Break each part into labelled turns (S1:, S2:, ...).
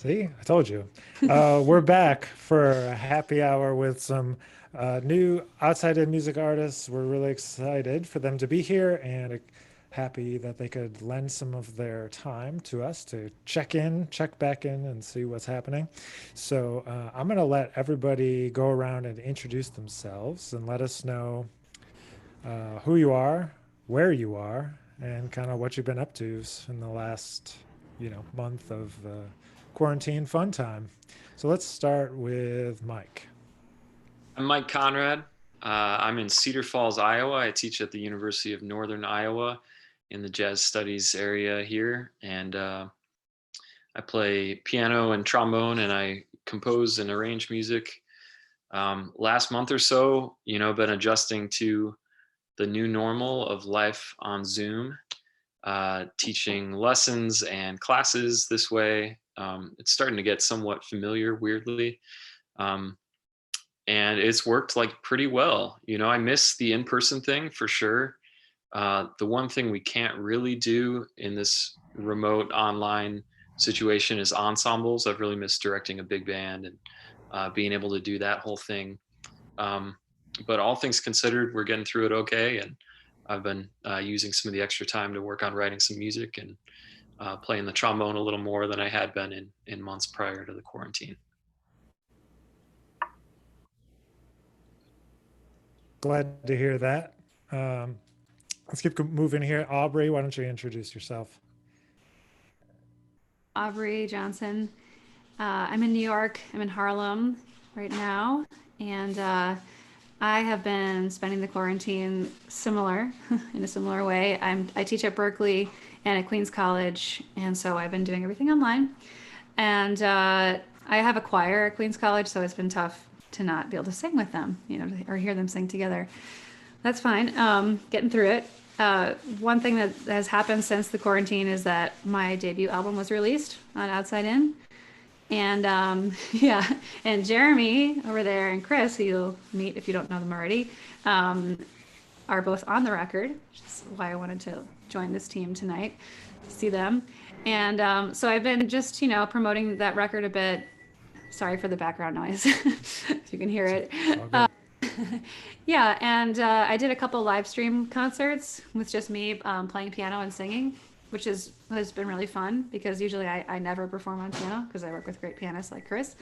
S1: See, I told you. We're back for a happy hour with some new outside in music artists. We're really excited for them to be here and happy that they could lend some of their time to us to check in, check back in, and see what's happening. So I'm going to let everybody go around and introduce themselves and let us know who you are, where you are, and kind of what you've been up to in the last, month of quarantine fun time. So let's start with Mike.
S2: I'm Mike Conrad. I'm in Cedar Falls, Iowa. I teach at the University of Northern Iowa in the jazz studies area here. And I play piano and trombone, and I compose and arrange music. Last month or so, been adjusting to the new normal of life on Zoom, teaching lessons and classes this way. It's starting to get somewhat familiar, weirdly. Um, and it's worked like pretty well. I miss the in-person thing for sure. The one thing we can't really do in this remote online situation is ensembles. I've really missed directing a big band and being able to do that whole thing. But all things considered, we're getting through it okay. And I've been using some of the extra time to work on writing some music and playing the trombone a little more than I had been in months prior to the quarantine.
S1: Glad to hear that. Let's keep moving here. Aubrey, why don't you introduce yourself?
S3: Aubrey Johnson. I'm in New York. I'm in Harlem right now, and I have been spending the quarantine similar, in a similar way. I teach at Berkeley and at Queens College, and so I've been doing everything online. And I have a choir at Queens College, so it's been tough to not be able to sing with them, or hear them sing together. That's fine. Getting through it. One thing that has happened since the quarantine is that my debut album was released on Outside In. And yeah, and Jeremy over there and Chris, who you'll meet if you don't know them already, are both on the record, which is why I wanted to join this team tonight to see them. And so I've been just, promoting that record a bit. Sorry for the background noise, if you can hear it. Yeah, and I did a couple live stream concerts with just me playing piano and singing, which has been really fun because usually I never perform on piano because I work with great pianists like Chris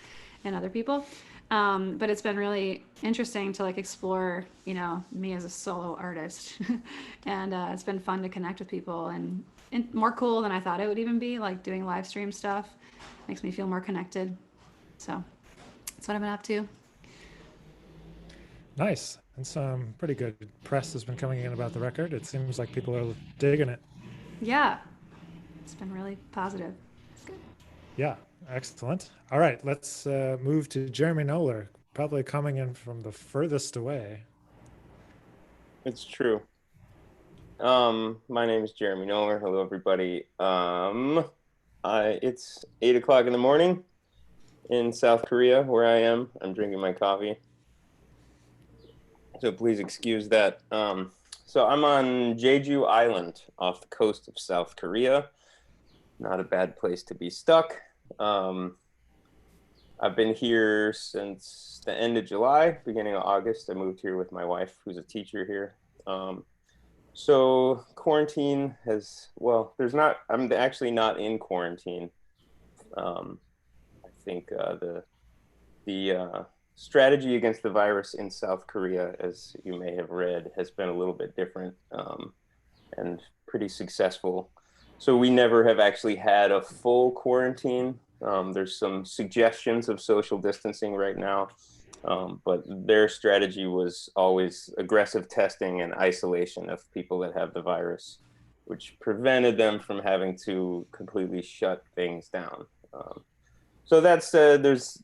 S3: and other people. But it's been really interesting to explore, me as a solo artist, and it's been fun to connect with people and more cool than I thought it would even be. Like doing live stream stuff makes me feel more connected. So that's what I've been up to.
S1: Nice. And some pretty good press has been coming in about the record. It seems like people are digging it.
S3: Yeah, it's been really positive. It's good.
S1: Yeah, excellent. All right, let's move to Jeremy Noller, probably coming in from the furthest away.
S4: It's true. My name is Jeremy Noller. Hello, everybody. It's 8 o'clock in the morning in South Korea, where I am. I'm drinking my coffee, so please excuse that. So I'm on Jeju Island off the coast of South Korea. Not a bad place to be stuck. I've been here since the end of July, beginning of August. I moved here with my wife, who's a teacher here. So quarantine I'm actually not in quarantine. I think the strategy against the virus in South Korea, as you may have read, has been a little bit different and pretty successful. So we never have actually had a full quarantine. There's some suggestions of social distancing right now, but their strategy was always aggressive testing and isolation of people that have the virus, which prevented them from having to completely shut things down. So that's there's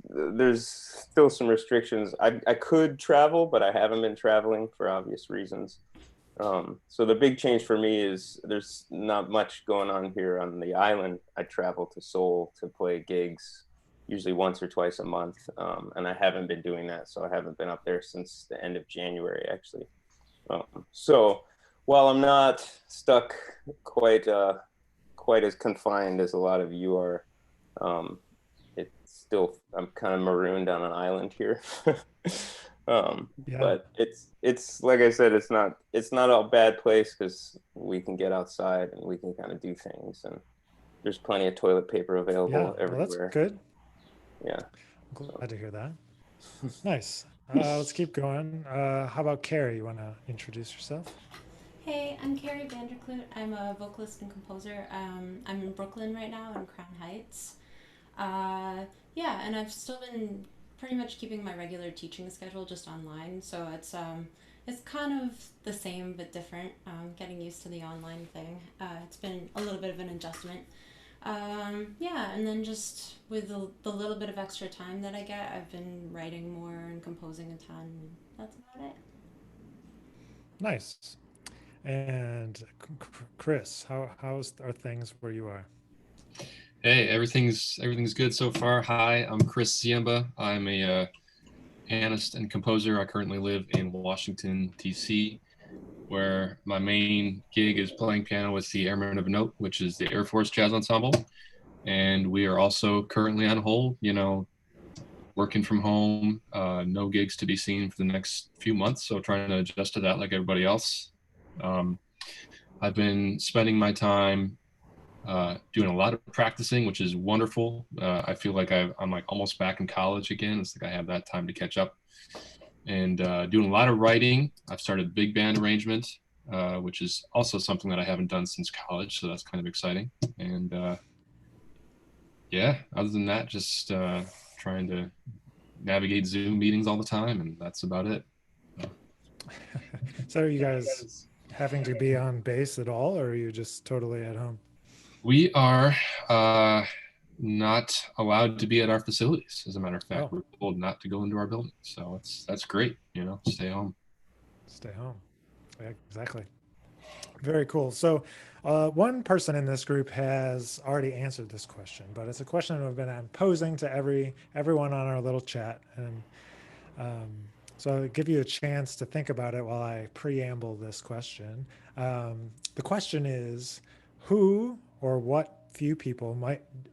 S4: still some restrictions. I could travel, but I haven't been traveling for obvious reasons. So the big change for me is there's not much going on here on the island. I travel to Seoul to play gigs, usually once or twice a month, and I haven't been doing that. So I haven't been up there since the end of January, actually. So while I'm not stuck quite as confined as a lot of you are, I'm kind of marooned on an island here.
S1: Yeah.
S4: But it's like I said, it's not a bad place because we can get outside and we can kind of do things, and there's plenty of toilet paper available
S1: Yeah, well,
S4: everywhere.
S1: that's good.
S4: Yeah.
S1: I'm glad to hear that. Nice. Let's keep going. How about Kari? You want to introduce yourself?
S5: Hey, I'm Kari Kloot. I'm a vocalist and composer. I'm in Brooklyn right now in Crown Heights. Yeah, and I've still been pretty much keeping my regular teaching schedule just online, so it's kind of the same but different. Getting used to the online thing. It's been a little bit of an adjustment. Yeah, and then just with the little bit of extra time that I get, I've been writing more and composing a ton. And that's about it.
S1: Nice. And Chris, are things where you are?
S6: Hey, everything's good so far. Hi, I'm Chris Ziemba. I'm a pianist and composer. I currently live in Washington, D.C., where my main gig is playing piano with the Airmen of Note, which is the Air Force Jazz Ensemble. And we are also currently on hold, working from home, no gigs to be seen for the next few months. So trying to adjust to that like everybody else. I've been spending my time doing a lot of practicing, which is wonderful. I feel like I'm like almost back in college again. It's like I have that time to catch up. And doing a lot of writing. I've started big band arrangement, which is also something that I haven't done since college, so that's kind of exciting. And yeah, other than that, just trying to navigate Zoom meetings all the time, and that's about it.
S1: So are you guys having to be on base at all, or are you just totally at home?
S6: We are not allowed to be at our facilities. As a matter of fact, we're told not to go into our building. So that's great, stay home.
S1: Stay home. Yeah, exactly. Very cool. So one person in this group has already answered this question, but it's a question I've been posing to everyone on our little chat. And so I'll give you a chance to think about it while I preamble this question. The question is, who or what few people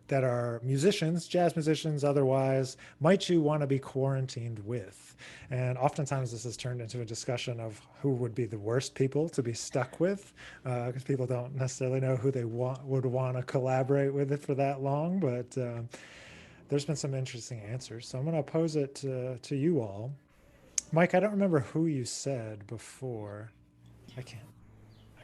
S1: that are musicians, jazz musicians, otherwise, might you want to be quarantined with? And oftentimes this has turned into a discussion of who would be the worst people to be stuck with, because people don't necessarily know who they would want to collaborate with it for that long. But there's been some interesting answers. So I'm going to pose it to you all. Mike, I don't remember who you said before. I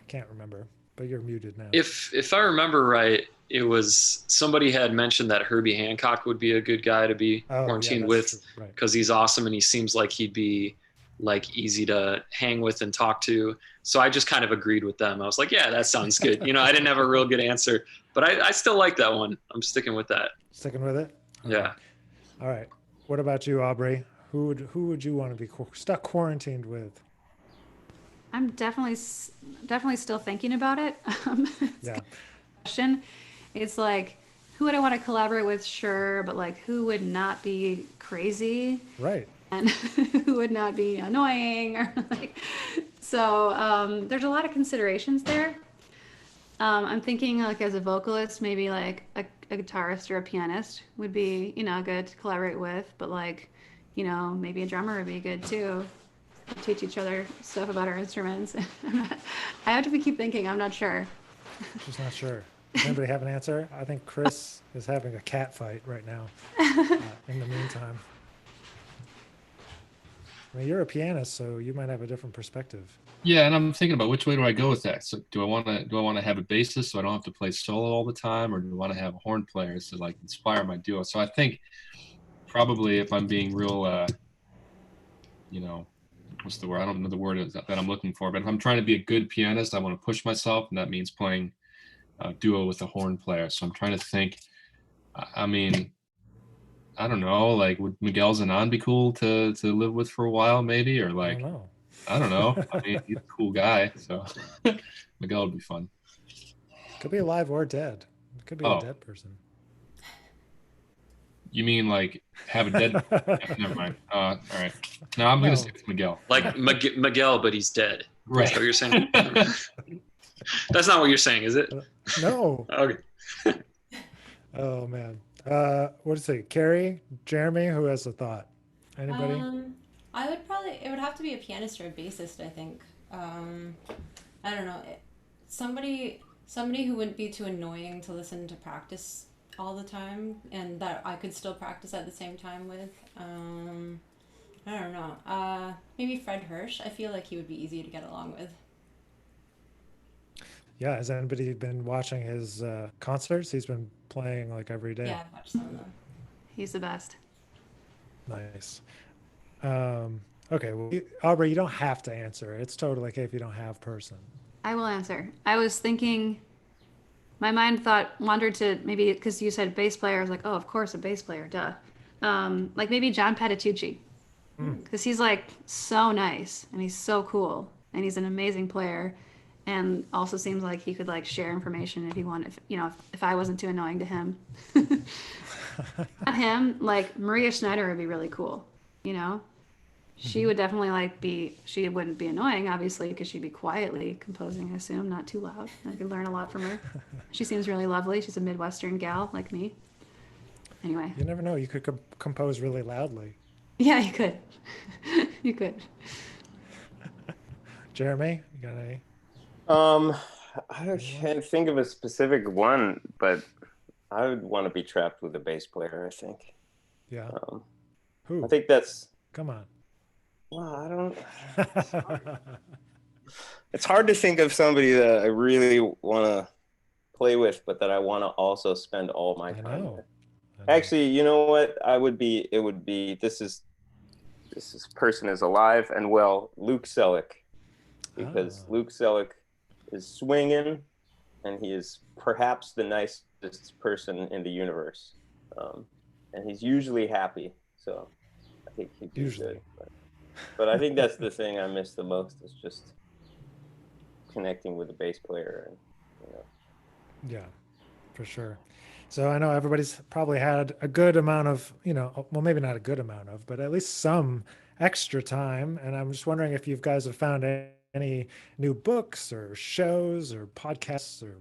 S1: can't remember, but you're muted now.
S2: If I remember right, it was somebody had mentioned that Herbie Hancock would be a good guy to be quarantined with, because he's awesome and he seems like he'd be like easy to hang with and talk to. So I just kind of agreed with them. I was like, yeah, that sounds good. I didn't have a real good answer, but I still like that one. I'm sticking with that.
S1: Sticking with it? Okay.
S2: Yeah.
S1: All right. What about you, Aubrey? Who would you want to be stuck quarantined with?
S3: I'm definitely still thinking about it.
S1: Yeah.
S3: Question. It's like, who would I want to collaborate with? Sure, but like, who would not be crazy?
S1: Right.
S3: And who would not be annoying? Or like, so there's a lot of considerations there. I'm thinking like as a vocalist, maybe like a guitarist or a pianist would be, good to collaborate with. But like, maybe a drummer would be good too. Teach each other stuff about our instruments. I have to keep thinking. I'm not sure.
S1: She's not sure. Does anybody have an answer? I think Chris is having a cat fight right now. In the meantime, I mean, you're a pianist, so you might have a different perspective.
S6: Yeah, and I'm thinking about which way do I go with that. So do I want to have a bassist so I don't have to play solo all the time, or do I want to have a horn player to like inspire my duo? So I think probably if I'm being real, what's the word? I don't know the word that I'm looking for, but if I'm trying to be a good pianist, I want to push myself, and that means playing a duo with a horn player. So I'm trying to think, I mean, I don't know, like would Miguel Zenon be cool to live with for a while maybe? Or like, I don't know. I mean, he's a cool guy, so Miguel would be fun.
S1: Could be alive or dead. It could be a dead person.
S6: You mean like have a dead? Yeah, never mind. All right. No, I'm gonna say it's Miguel.
S2: Like Miguel, but he's dead.
S6: Right.
S2: That's what you're saying? That's not what you're saying, is it?
S1: No.
S2: Okay.
S1: Oh man. What is it? Kari, Jeremy, who has a thought? Anybody?
S5: Um, it would have to be a pianist or a bassist, I think. Um, I don't know. Somebody who wouldn't be too annoying to listen to practice all the time and that I could still practice at the same time with. I don't know. Maybe Fred Hirsch. I feel like he would be easy to get along with.
S1: Yeah, has anybody been watching his concerts? He's been playing like every day.
S5: Yeah, I've watched some of them.
S3: He's the best.
S1: Nice. Okay, well, Aubrey, you don't have to answer. It's totally okay if you don't have person.
S3: I will answer. I was thinking, my mind wandered to maybe because you said bass player. I was like, oh, of course, a bass player, duh. Like maybe John Patitucci, because he's like so nice and he's so cool and he's an amazing player, and also seems like he could like share information if he wanted. If I wasn't too annoying to him. Not him, like Maria Schneider would be really cool. You know, she would definitely she wouldn't be annoying, obviously, because she'd be quietly composing, I assume, not too loud. I could learn a lot from her. She seems really lovely. She's a Midwestern gal like me. Anyway.
S1: You never know. You could compose really loudly.
S3: Yeah, you could. You could.
S1: Jeremy, you got any?
S4: I can't think of a specific one, but I would want to be trapped with a bass player, I think.
S1: Yeah.
S4: I think that's...
S1: Come on.
S4: Well, I don't... It's hard to think of somebody that I really want to play with, but that I want to also spend all my time with. Actually, you know what? This person is alive and well, Luke Selleck. Because Luke Selleck is swinging, and he is perhaps the nicest person in the universe. And he's usually happy, so I think he'd be good. But I think that's the thing I miss the most, is just connecting with a bass player. And,
S1: Yeah, for sure. So I know everybody's probably had a good amount of, well, maybe not a good amount of, but at least some extra time. And I'm just wondering if you guys have found any new books or shows or podcasts or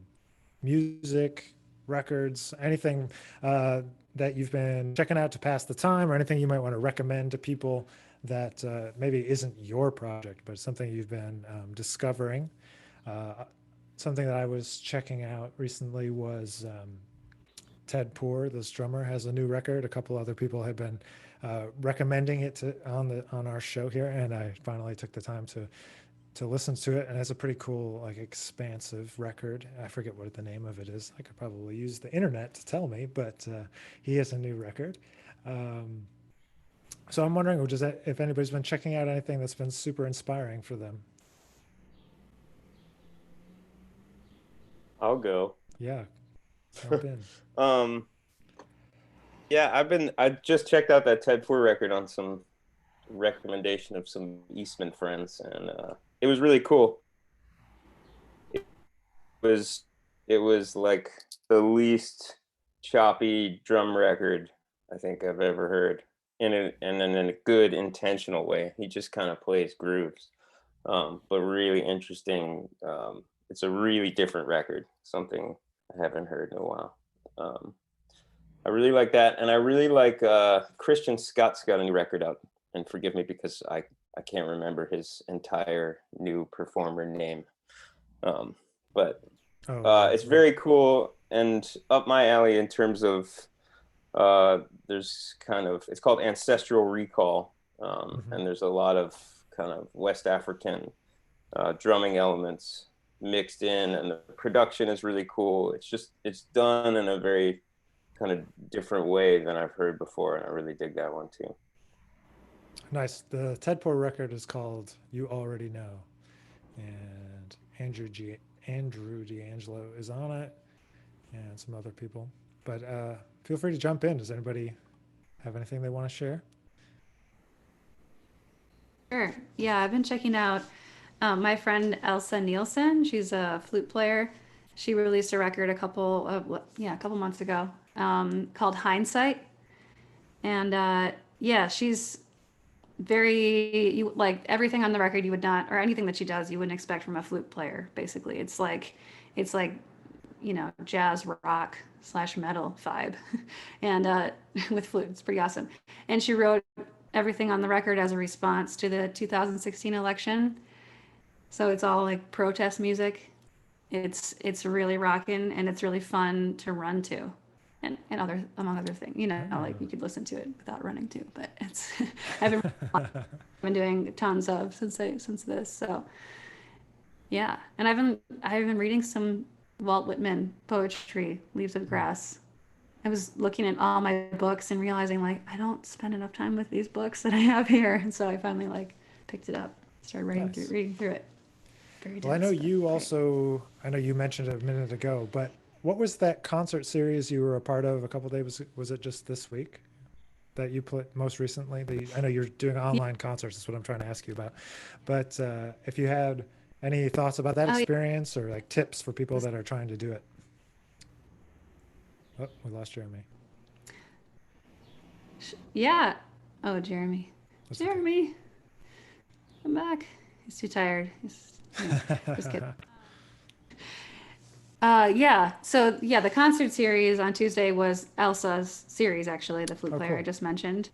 S1: music, records, anything that you've been checking out to pass the time, or anything you might want to recommend to people that maybe isn't your project, but something you've been discovering. Something that I was checking out recently was Ted Poor, this drummer, has a new record. A couple other people have been recommending it on our show here, and I finally took the time to listen to it. And it's a pretty cool, like, expansive record. I forget what the name of it is. I could probably use the internet to tell me, but he has a new record. So I'm wondering if anybody's been checking out anything that's been super inspiring for them.
S4: I'll go.
S1: Yeah. Jump in.
S4: Yeah, I just checked out that Ted Poor record on some recommendation of some Eastman friends, and it was really cool. It was like the least choppy drum record I think I've ever heard, and in a good intentional way. He just kind of plays grooves, but really interesting. It's a really different record, something I haven't heard in a while. I really like that, and I really like Christian Scott's got a new record out, and forgive me because I can't remember his entire new performer name, but it's very cool and up my alley in terms of it's called Ancestral Recall, and there's a lot of kind of West African drumming elements mixed in, and the production is really cool. It's done in a very kind of different way than I've heard before, and I really dig that one too.
S1: Nice. The Ted Poor record is called You Already Know, and Andrew D'Angelo is on it, and some other people. But feel free to jump in. Does anybody have anything they want to share?
S3: Sure. Yeah, I've been checking out my friend Elsa Nielsen. She's a flute player. She released a record a couple months ago called Hindsight. And yeah, she's like everything on the record you would not, or anything that she does, you wouldn't expect from a flute player, basically. It's like jazz rock / metal vibe, and with flute. It's pretty awesome. And she wrote everything on the record as a response to the 2016 election. So it's all like protest music. It's really rocking, and it's really fun to run to, and among other things. Like you could listen to it without running to. But it's I've been doing tons of since this. So yeah, and I've been reading some Walt Whitman poetry, Leaves of Grass. I was looking at all my books and realizing like I don't spend enough time with these books that I have here, and so I finally like picked it up, started reading through it. Very
S1: Well, I know
S3: dense, but
S1: you
S3: great.
S1: also, I know you mentioned it a minute ago, but what was that concert series you were a part of a couple days? Was it just this week that you put most recently? I know you're doing online concerts. That's what I'm trying to ask you about. But if you had any thoughts about that
S3: Oh, yeah.
S1: experience or like tips for people that are trying to do it. Oh, we lost Jeremy.
S3: Yeah. Oh, Jeremy.
S1: That's okay.
S3: Jeremy. Come back. He's too tired. Just kidding. Yeah. So yeah, the concert series on Tuesday was Elsa's series, actually, the flute player I
S1: Cool.
S3: just mentioned,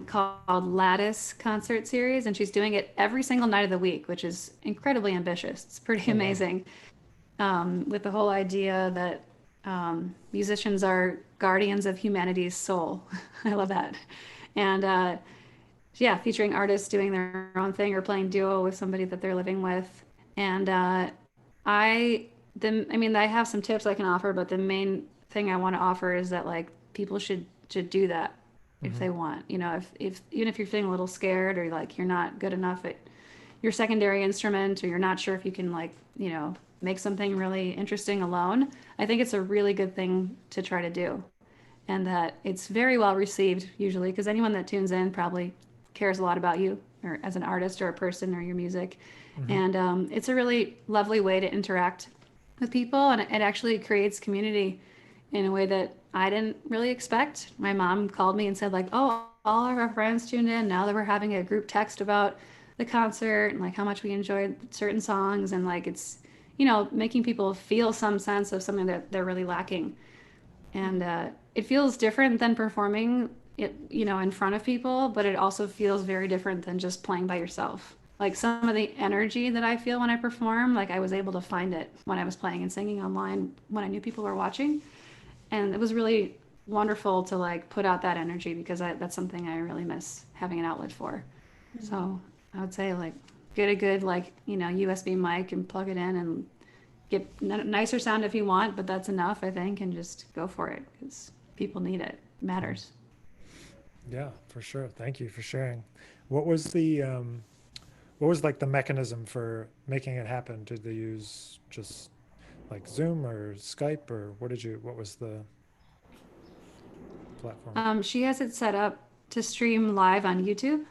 S3: called Lattice Concert Series, and she's doing it every single night of the week, which is incredibly ambitious. It's pretty
S1: Oh, wow.
S3: amazing. With the whole idea that musicians are guardians of humanity's soul. I love that. And yeah, featuring artists doing their own thing or playing duo with somebody that they're living with. And I have some tips I can offer, but the main thing I want to offer is that like people should do that if they want. If even if you're feeling a little scared or like you're not good enough at your secondary instrument or you're not sure if you can make something really interesting alone, I think it's a really good thing to try to do. And that it's very well received usually because anyone that tunes in probably cares a lot about you or as an artist or a person or your music. And it's a really lovely way to interact with people, and it actually creates community in a way that I didn't really expect. My mom called me and said like, oh, all of our friends tuned in now that we're having a group text about the concert and like how much we enjoyed certain songs, and like it's making people feel some sense of something that they're really lacking. And it feels different than performing it in front of people, but it also feels very different than just playing by yourself. Like some of the energy that I feel when I perform, like I was able to find it when I was playing and singing online when I knew people were watching. And it was really wonderful to like put out that energy because that's something I really miss having an outlet for. So I would say like get a good like USB mic and plug it in and get nicer sound if you want, but that's enough, I think, and just go for it because people need it. It matters.
S1: Yeah, for sure. Thank you for sharing. What was like the mechanism for making it happen? Did they use just like Zoom or Skype, or what was the platform?
S3: She has it set up to stream live on YouTube,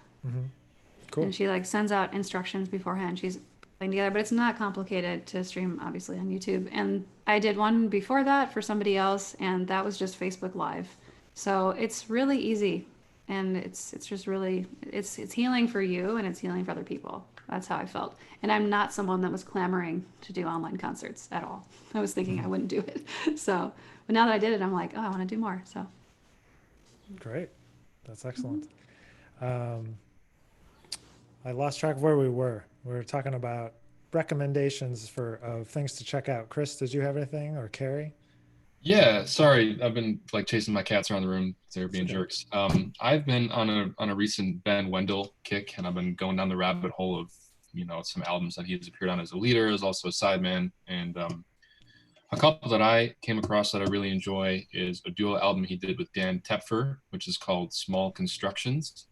S1: Cool.
S3: and she like sends out instructions beforehand. She's putting together, but it's not complicated to stream obviously on YouTube. And I did one before that for somebody else, and that was just Facebook Live. So it's really easy, and it's just really it's healing for you and it's healing for other people. That's how I felt. And I'm not someone that was clamoring to do online concerts at all. I was thinking I wouldn't do it. So, but now that I did it, I'm like, oh, I want to do more. So
S1: Great. That's excellent. I lost track of where we were. We were talking about recommendations of things to check out. Chris, did you have anything, or Kari?
S6: Yeah, sorry, I've been like chasing my cats around the room. They're being
S1: Okay.
S6: jerks. I've been on a recent Ben Wendell kick, and I've been going down the rabbit hole of some albums that he's appeared on as a leader, as also a sideman, and a couple that I came across that I really enjoy is a duo album he did with Dan Tepfer, which is called Small Constructions.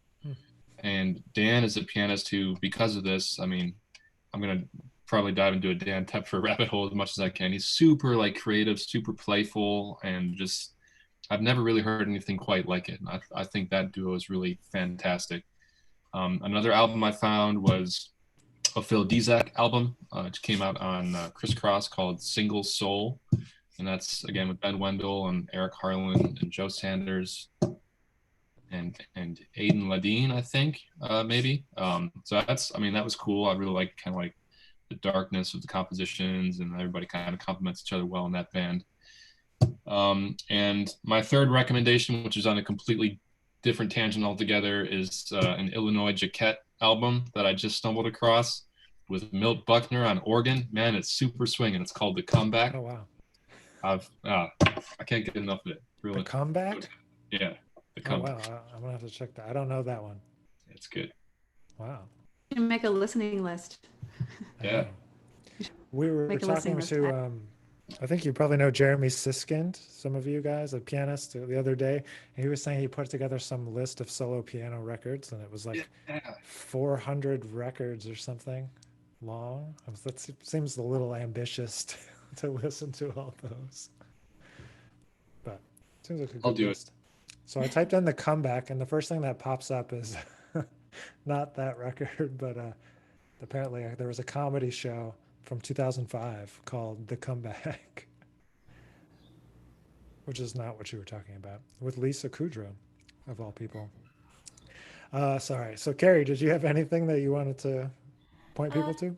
S6: And Dan is a pianist who, because of this, I mean, I'm gonna probably dive into a Dan Tepfer rabbit hole as much as I can. He's super like creative, super playful, and just I've never really heard anything quite like it. And I think that duo is really fantastic. Another album I found was a Phil Dizak album, which came out on Crisscross called Single Soul. And that's again with Ben Wendell and Eric Harlan and Joe Sanders and Aidan Ladine, I think, maybe. So that was cool. I really like kind of like the darkness of the compositions, and everybody kind of complements each other well in that band. And my third recommendation, which is on a completely different tangent altogether, is an Illinois Jaquette album that I just stumbled across with Milt Buckner on organ. Man, it's super swinging. It's called The Comeback.
S1: Oh wow.
S6: I can't get enough of it. Really.
S1: The Comeback?
S6: Yeah. The
S1: Oh
S6: Comeback.
S1: wow. I'm gonna have to check that. I don't know that one.
S6: It's good.
S1: Wow.
S3: You can make a listening list.
S1: I
S6: Yeah.
S1: know. We were
S3: Make a listening
S1: talking
S3: list.
S1: to I think you probably know Jeremy Siskind, some of you guys, a pianist, the other day. And he was saying he put together some list of solo piano records, and it was like 400 records or something long. That seems a little ambitious to listen to all those. But it seems like a good
S6: I'll do
S1: list. So I typed in The Comeback, and the first thing that pops up is not that record, but apparently there was a comedy show from 2005 called The Comeback, which is not what you were talking about, with Lisa Kudrow, of all people. Sorry. So, Kari, did you have anything that you wanted to point people to?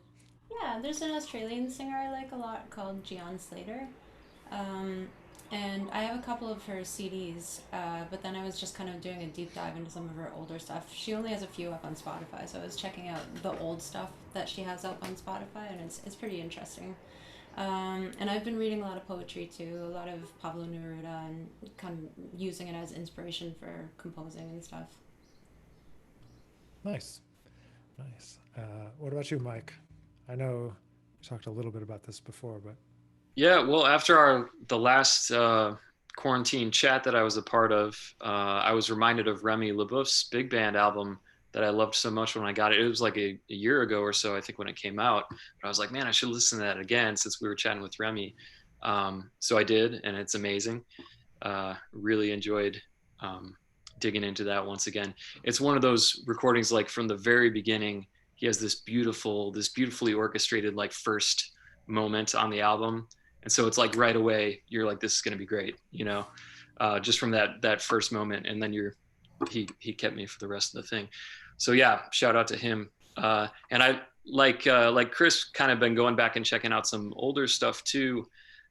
S5: Yeah, there's an Australian singer I like a lot called Gian Slater. And I have a couple of her CDs, but then I was just kind of doing a deep dive into some of her older stuff. She only has a few up on Spotify, so I was checking out the old stuff that she has up on Spotify, and it's pretty interesting. And I've been reading a lot of poetry too, a lot of Pablo Neruda, and kind of using it as inspiration for composing and stuff.
S1: Nice. What about you, Mike? I know we talked a little bit about this before, but
S2: Yeah, well, after the last quarantine chat that I was a part of, I was reminded of Remy LeBouf's big band album that I loved so much when I got it. It was like a year ago or so, I think, when it came out. But I was like, man, I should listen to that again since we were chatting with Remy. So I did, and it's amazing. Really enjoyed digging into that once again. It's one of those recordings, like from the very beginning, he has this beautifully orchestrated like first moment on the album. And so it's like right away, you're like, this is going to be great, just from that first moment. And then he kept me for the rest of the thing. So yeah, shout out to him. And I like Chris, kind of been going back and checking out some older stuff too.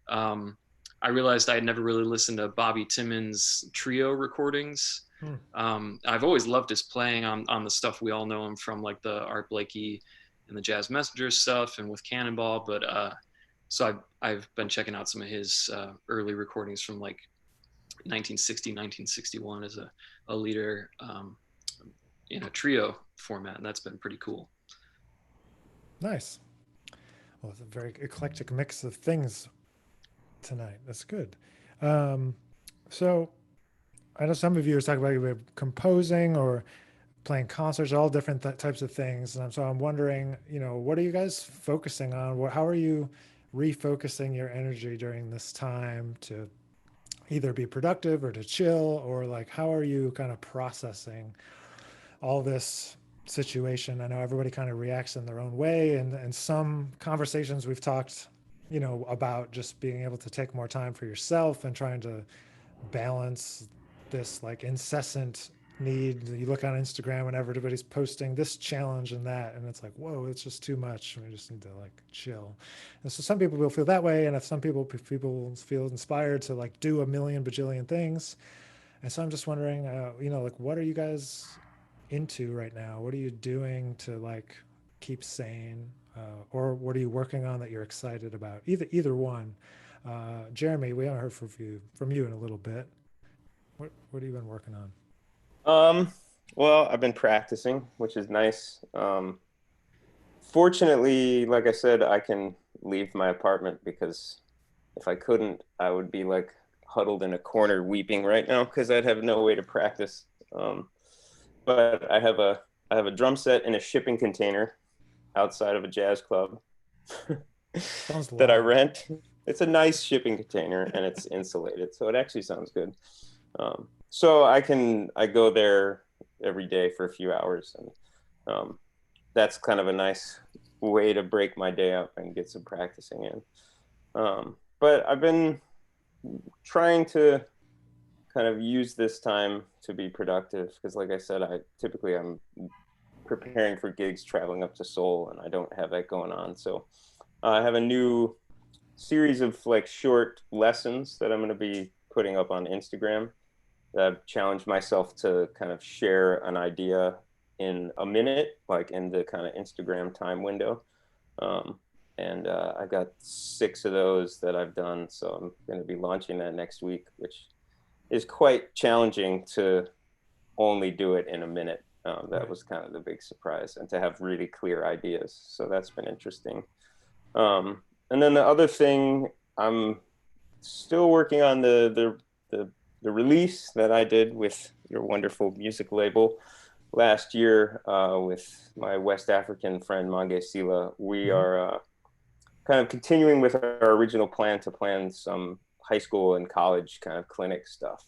S2: I realized I had never really listened to Bobby Timmons' trio recordings. I've always loved his playing on the stuff we all know him from, like the Art Blakey and the Jazz Messenger stuff and with Cannonball. But so I've been checking out some of his early recordings from like 1960, 1961 as a leader in a trio format, and that's been pretty cool.
S1: nice. Well, it's a very eclectic mix of things tonight. That's good. So I know some of you are talking about composing or playing concerts, all different types of things. And so I'm wondering, what are you guys focusing on? How are you refocusing your energy during this time to either be productive or to chill, or like, how are you kind of processing all this situation? I know everybody kind of reacts in their own way, and some conversations we've talked, about just being able to take more time for yourself and trying to balance this like incessant need. You look on Instagram and everybody's posting this challenge and that, and it's like, whoa, it's just too much. We just need to like chill. And so some people will feel that way, and if some people feel inspired to like do a million bajillion things. And so I'm just wondering, like, what are you guys into right now? What are you doing to like keep sane, or what are you working on that you're excited about? Either one. Jeremy, we haven't heard from you in a little bit. What have you been working on?
S4: Well, I've been practicing, which is nice. Fortunately, like I said, I can leave my apartment, because if I couldn't, I would be like huddled in a corner weeping right now because I'd have no way to practice. But I have a drum set in a shipping container outside of a jazz club that I rent. It's a nice shipping container and it's insulated, so it actually sounds good. So I go there every day for a few hours, and that's kind of a nice way to break my day up and get some practicing in. But I've been trying to kind of use this time to be productive, because like I said, I'm preparing for gigs traveling up to Seoul, and I don't have that going on. So I have a new series of like short lessons that I'm going to be putting up on Instagram. I've challenged myself to kind of share an idea in a minute, like in the kind of Instagram time window. And I've got 6 of those that I've done. So I'm going to be launching that next week, which is quite challenging to only do it in a minute. That was kind of the big surprise, and to have really clear ideas. So that's been interesting. And then the other thing, I'm still working on the release that I did with your wonderful music label last year with my West African friend Mange Sila. We are kind of continuing with our original plan to plan some high school and college kind of clinic stuff.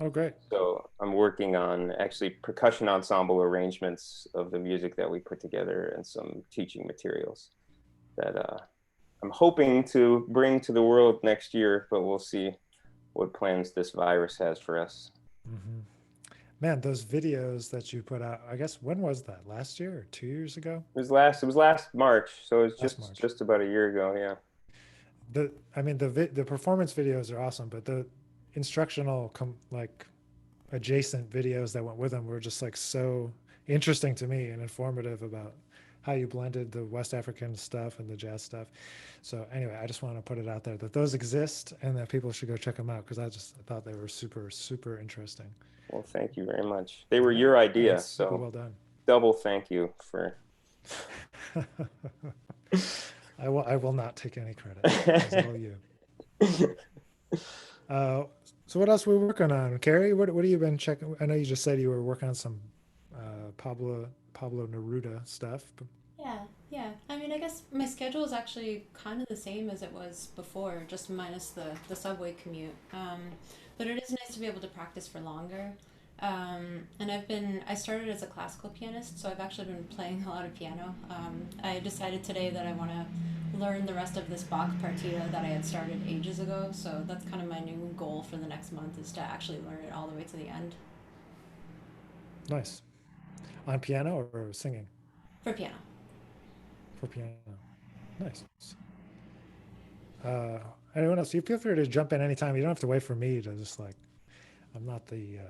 S1: Oh, great.
S4: So I'm working on actually percussion ensemble arrangements of the music that we put together and some teaching materials that I'm hoping to bring to the world next year, but we'll see what plans this virus has for us.
S1: Mm-hmm. Man, those videos that you put out, I guess, when was that? Last year or 2 years ago?
S4: It was last March, so it was
S1: March.
S4: just about a year ago, yeah.
S1: The performance videos are awesome, but the instructional like adjacent videos that went with them were just like so interesting to me and informative about how you blended the West African stuff and the jazz stuff. So anyway, I just want to put it out there that those exist and that people should go check them out, because I thought they were super, super interesting.
S4: Well, thank you very much. They were your idea, so
S1: well done.
S4: Double thank you for.
S1: I will not take any credit. It's all you. So what else were we working on, Kari? What have you been checking? I know you just said you were working on some Pablo Neruda stuff. But...
S5: Yeah. I mean, I guess my schedule is actually kind of the same as it was before, just minus the subway commute. But it is nice to be able to practice for longer. And I started as a classical pianist, so I've actually been playing a lot of piano. I decided today that I want to learn the rest of this Bach partita that I had started ages ago, so that's kind of my new goal for the next month, is to actually learn it all the way to the end.
S1: Nice. On piano or singing?
S5: For piano.
S1: For piano. Nice. Anyone else? You feel free to jump in anytime. You don't have to wait for me to just like, I'm not the,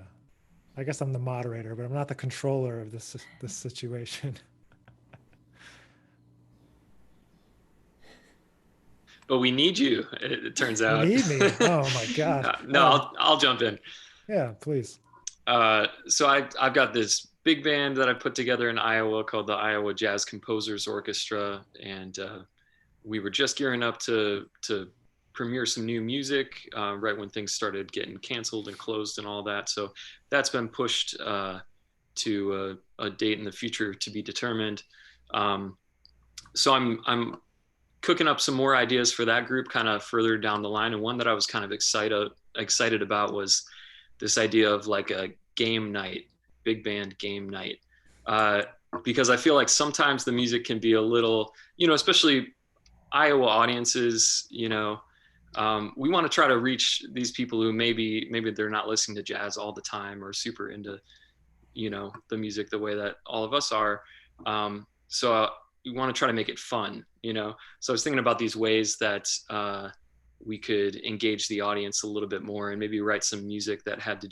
S1: I guess I'm the moderator, but I'm not the controller of this situation.
S2: But we need you, it turns out.
S1: You need me? Oh my God.
S2: No, I'll jump in.
S1: Yeah, please.
S2: So I've got this big band that I put together in Iowa called the Iowa Jazz Composers Orchestra, and we were just gearing up to premiere some new music right when things started getting canceled and closed and all that. So that's been pushed to a date in the future to be determined. So I'm cooking up some more ideas for that group kind of further down the line. And one that I was kind of excited about was this idea of like a game night, big band game night. Because I feel like sometimes the music can be a little, especially Iowa audiences, we want to try to reach these people who maybe they're not listening to jazz all the time or super into, the music the way that all of us are. So we want to try to make it fun, So I was thinking about these ways that we could engage the audience a little bit more and maybe write some music that had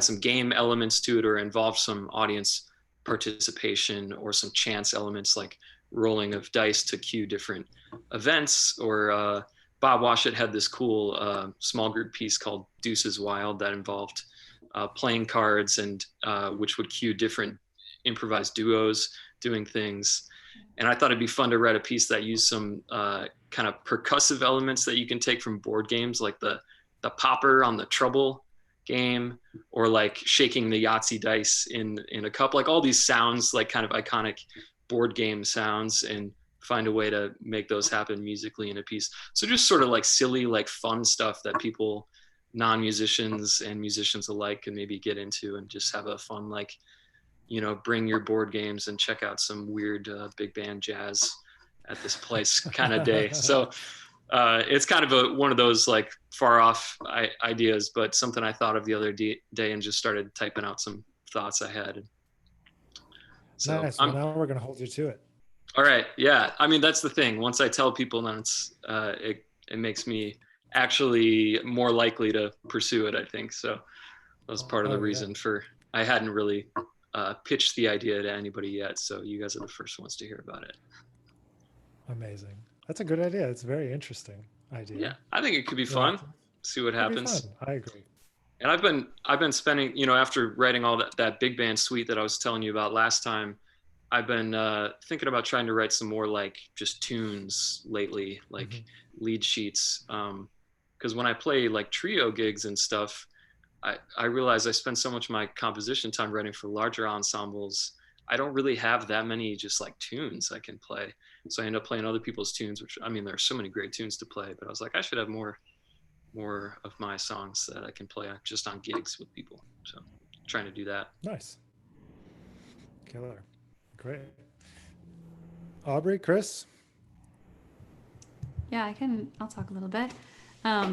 S2: some game elements to it or involved some audience participation or some chance elements like rolling of dice to cue different events. Or Bob Washut had this cool small group piece called Deuces Wild that involved playing cards and which would cue different improvised duos doing things. And I thought it'd be fun to write a piece that used some kind of percussive elements that you can take from board games, like the popper on the trouble game, or like shaking the Yahtzee dice in a cup, like all these sounds, like kind of iconic board game sounds, and find a way to make those happen musically in a piece. So just sort of like silly, like fun stuff that people, non-musicians and musicians alike, can maybe get into and just have a fun, like, bring your board games and check out some weird big band jazz at this place kind of day. So it's kind of one of those like far off ideas, but something I thought of the other day and just started typing out some thoughts I had. So
S1: nice. Well, now we're going to hold you to it.
S2: All right. Yeah. I mean, that's the thing. Once I tell people, then it makes me actually more likely to pursue it, I think. So that was part of the reason for, I hadn't really pitched the idea to anybody yet. So you guys are the first ones to hear about it.
S1: Amazing. That's a good idea. It's a very interesting idea.
S2: Yeah. I think it could be fun. See what happens.
S1: I agree.
S2: And I've been spending, you know, after writing all that big band suite that I was telling you about last time, I've been thinking about trying to write some more like just tunes lately, like lead sheets. Because when I play like trio gigs and stuff, I realize I spend so much of my composition time writing for larger ensembles. I don't really have that many just like tunes I can play. So I end up playing other people's tunes, which, I mean, there are so many great tunes to play, but I was like, I should have more of my songs that I can play just on gigs with people. So trying to do that.
S1: Nice. Killer. Great. Aubrey, Chris?
S3: Yeah, I'll talk a little bit. I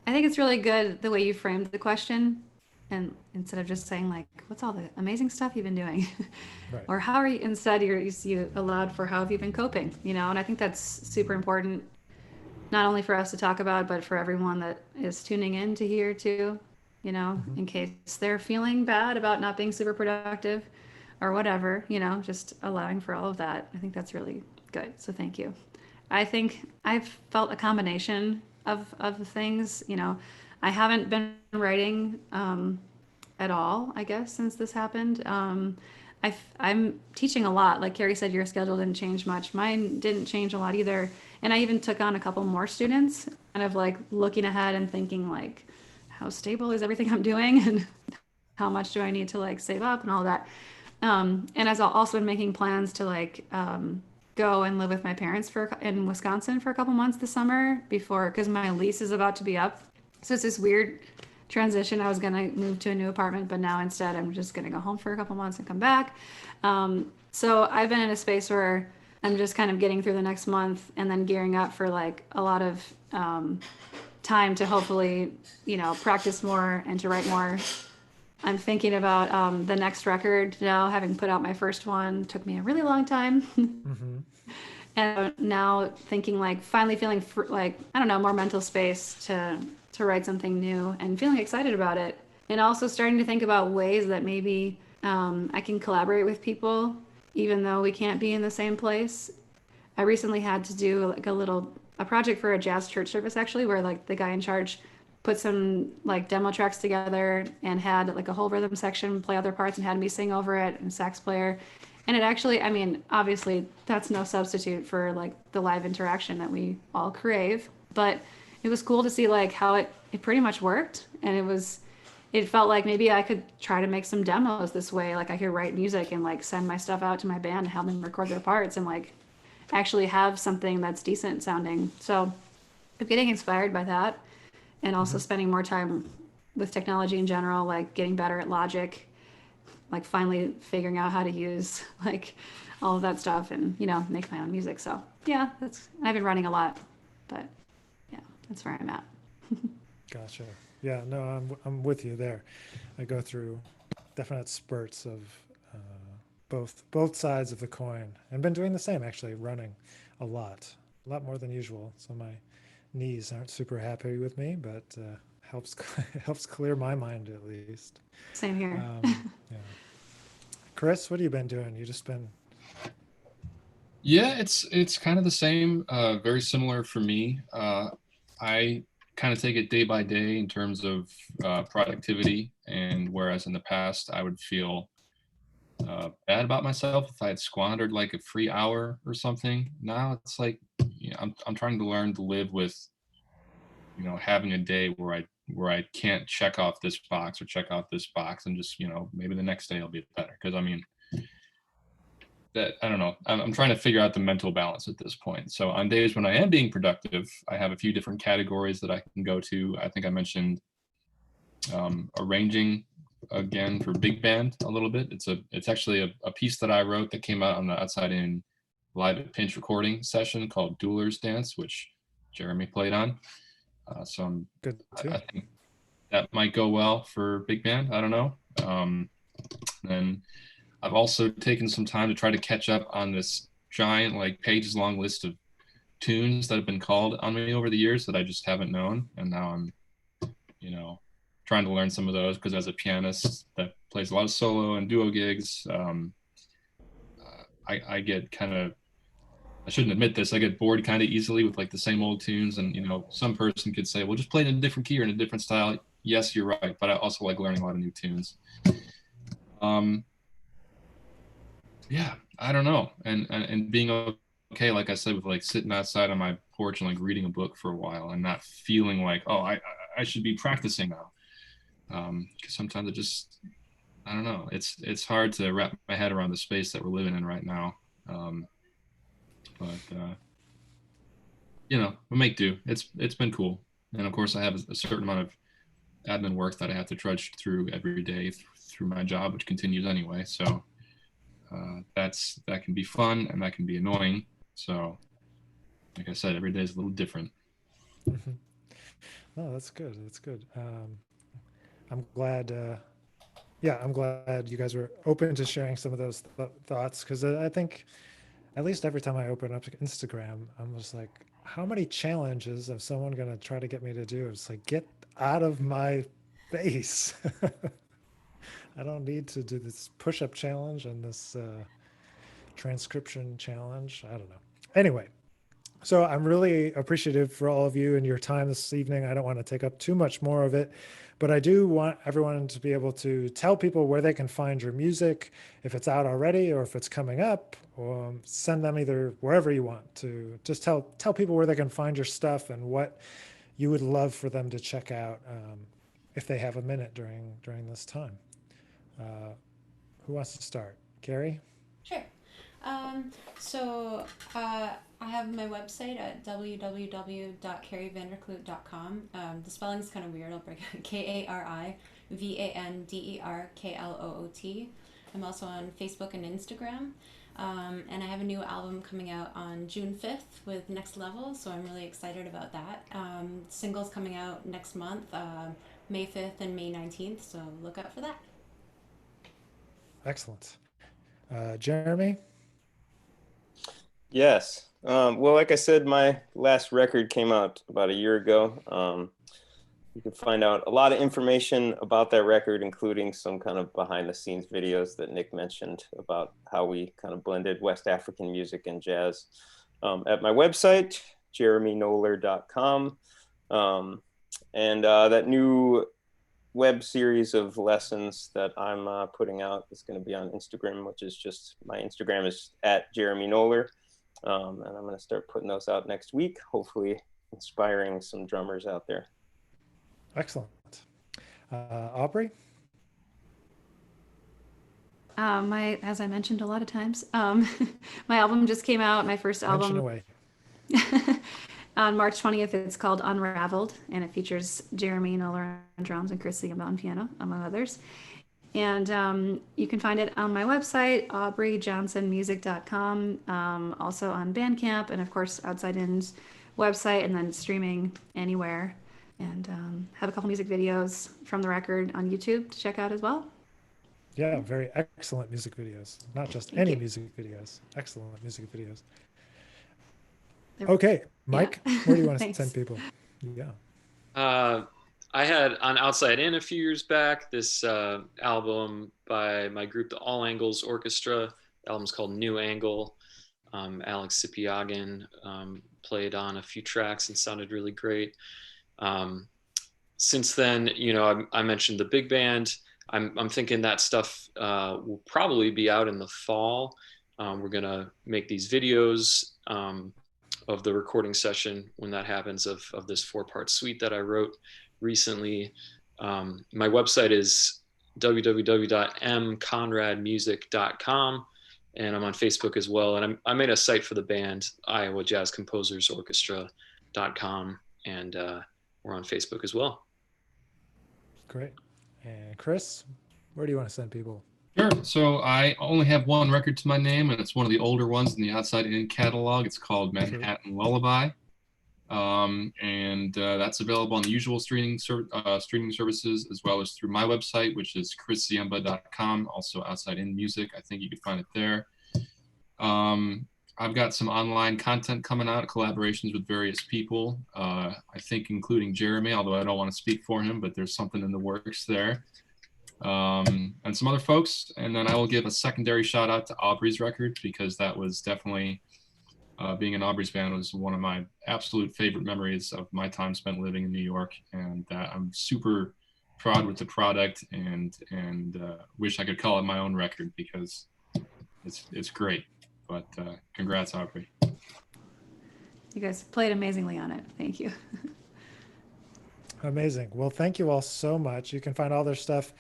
S3: think it's really good the way you framed the question, and instead of just saying like, what's all the amazing stuff you've been doing?
S1: Right.
S3: Or how are you, instead you allowed for how have you been coping, you know? And I think that's super important, not only for us to talk about, but for everyone that is tuning in to hear too, you know, in case they're feeling bad about not being super productive or whatever, you know, just allowing for all of that. I think that's really good. So thank you. I think I've felt a combination of things, you know. I haven't been writing at all, I guess, since this happened. I'm teaching a lot. Like Kari said, your schedule didn't change much. Mine didn't change a lot either. And I even took on a couple more students, kind of like looking ahead and thinking like, how stable is everything I'm doing, and how much do I need to like save up and all that. And I've also been making plans to like go and live with my parents in Wisconsin for a couple months this summer because my lease is about to be up. So it's this weird transition. I was going to move to a new apartment, but now instead I'm just going to go home for a couple months and come back. So I've been in a space where I'm just kind of getting through the next month and then gearing up for like a lot of time to hopefully, you know, practice more and to write more. I'm thinking about the next record now, having put out my first one. Took me a really long time. And now thinking like finally feeling like, I don't know, more mental space to write something new and feeling excited about it. And also starting to think about ways that maybe I can collaborate with people, even though we can't be in the same place. I recently had to do like a project for a jazz church service, actually, where like the guy in charge put some like demo tracks together and had like a whole rhythm section play other parts and had me sing over it, and sax player. And it actually, I mean, obviously that's no substitute for like the live interaction that we all crave, but it was cool to see like how it pretty much worked. And it felt like maybe I could try to make some demos this way. Like I could write music and like send my stuff out to my band and help them record their parts and like actually have something that's decent sounding. So I'm getting inspired by that, and also spending more time with technology in general, like getting better at Logic, like finally figuring out how to use like all of that stuff and, you know, make my own music. So yeah, I've been running a lot, but yeah, that's where I'm at.
S1: Gotcha. Yeah, no, I'm with you there. I go through definite spurts of both sides of the coin. I've been doing the same, actually, running a lot more than usual. So my knees aren't super happy with me, but helps clear my mind at least.
S3: Same here.
S1: Yeah. Chris, what have you been doing? You just been...
S6: Yeah, it's kind of the same, very similar for me. I kind of take it day by day in terms of productivity, and whereas in the past I would feel bad about myself if I had squandered like a free hour or something, now it's like, you know, I'm trying to learn to live with, you know, having a day where I can't check off this box or check off this box, and just, you know, maybe the next day will be better. Because I mean, that, I don't know, I'm trying to figure out the mental balance at this point. So on days when I am being productive, I have a few different categories that I can go to. I think I mentioned arranging again for big band a little bit. It's actually a piece that I wrote that came out on the Outside In Live at Pinch recording session called Dueler's Dance, which Jeremy played on. So
S1: Good too.
S6: I think that might go well for big band. I don't know. Then I've also taken some time to try to catch up on this giant, like pages long list of tunes that have been called on me over the years that I just haven't known. And now I'm, you know, trying to learn some of those because as a pianist that plays a lot of solo and duo gigs, I get kind of, I shouldn't admit this, I get bored kind of easily with like the same old tunes. And, you know, some person could say, well, just play it in a different key or in a different style. Yes, you're right. But I also like learning a lot of new tunes. Yeah, I don't know. And being okay, like I said, with like sitting outside on my porch and like reading a book for a while and not feeling like, oh, I should be practicing now. Because sometimes it just, I don't know. It's hard to wrap my head around the space that we're living in right now. But you know, we make do. It's been cool. And of course, I have a certain amount of admin work that I have to trudge through every day through my job, which continues anyway. So that can be fun and that can be annoying. So, like I said, every day is a little different.
S1: Oh, that's good. That's good. I'm glad. Yeah, I'm glad you guys were open to sharing some of those thoughts because I think, at least every time I open up Instagram, I'm just like, how many challenges is someone going to try to get me to do? It's like, get out of my face. I don't need to do this push-up challenge and this transcription challenge. I don't know. Anyway, so I'm really appreciative for all of you and your time this evening. I don't want to take up too much more of it, but I do want everyone to be able to tell people where they can find your music, if it's out already or if it's coming up, or send them either wherever you want to. Just tell people where they can find your stuff and what you would love for them to check out if they have a minute during this time. Who wants to start? Kari?
S5: Sure. I have my website at www.karivanderkloot.com. The spelling's kind of weird. I'll break it. KariVanderkloot. I'm also on Facebook and Instagram. And I have a new album coming out on June 5th with Next Level, so I'm really excited about that. Singles coming out next month, May 5th and May 19th, so look out for that.
S1: Excellent. Jeremy?
S4: Yes. Well, like I said, my last record came out about a year ago. You can find out a lot of information about that record, including some kind of behind the scenes videos that Nick mentioned about how we kind of blended West African music and jazz at my website, jeremynoller.com. And that new web series of lessons that I'm putting out is going to be on Instagram, which is just, my Instagram is at Jeremy Noller. And I'm going to start putting those out next week, hopefully inspiring some drummers out there.
S1: Excellent. Aubrey?
S3: As I mentioned a lot of times, my album just came out, my first album.
S1: Mention away.
S3: On March 20th, it's called Unraveled, and it features Jeremy Noller on drums and Chris Ziemba on piano, among others. And you can find it on my website, aubreyjohnsonmusic.com, also on Bandcamp, and of course, Outside In's website, and then streaming anywhere. And have a couple music videos from the record on YouTube to check out as well.
S1: Yeah, very excellent music videos. Not just
S3: Thank
S1: any
S3: you.
S1: music videos. Excellent music videos. Okay, Mike, where do you want to
S3: Thanks.
S1: send people? Yeah.
S2: I had on Outside In a few years back this album by my group, the All Angles Orchestra. The album's called New Angle. Alex Sipiagin played on a few tracks and sounded really great. Since then, you know, I mentioned the big band. I'm thinking that stuff will probably be out in the fall. We're gonna make these videos of the recording session when that happens of this 4-part suite that I wrote recently. My website is www.mconradmusic.com, and I'm on Facebook as well. And I made a site for the band, Iowa Jazz Composers Orchestra.com, and we're on Facebook as well.
S1: Great. And Chris, where do you want to send people?
S6: Sure. So I only have one record to my name, and it's one of the older ones in the Outside In catalog. It's called Manhattan Lullaby. And that's available on the usual streaming services, as well as through my website, which is chrisziemba.com. Also Outside In Music, I think you can find it there. I've got some online content coming out, collaborations with various people, I think including Jeremy, although I don't want to speak for him, but there's something in the works there. And some other folks. And then I will give a secondary shout out to Aubrey's record, because that was definitely, being an Aubrey's fan was one of my absolute favorite memories of my time spent living in New York. And I'm super proud with the product, and wish I could call it my own record, because it's great. But congrats, Aubrey.
S3: You guys played amazingly on it. Thank you.
S1: Amazing. Well, thank you all so much. You can find all their stuff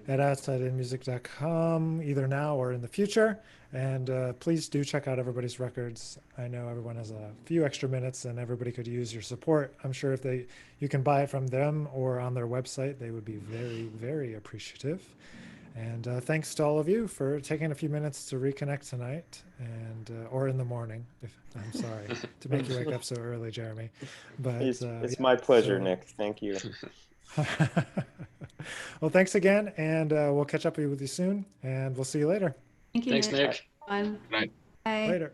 S1: at outsideinmusic.com, either now or in the future. And please do check out everybody's records. I know everyone has a few extra minutes and everybody could use your support. I'm sure if you can buy it from them or on their website, they would be very, very appreciative. And thanks to all of you for taking a few minutes to reconnect tonight, and or in the morning. I'm sorry to make you wake up so early, Jeremy. But
S4: it's my pleasure, Nick. Thank you.
S1: Well, thanks again, and we'll catch up with you soon, and we'll see you later.
S3: Thank you.
S2: Thanks, Nick.
S3: Fun.
S6: Good night.
S3: Bye.
S1: Later.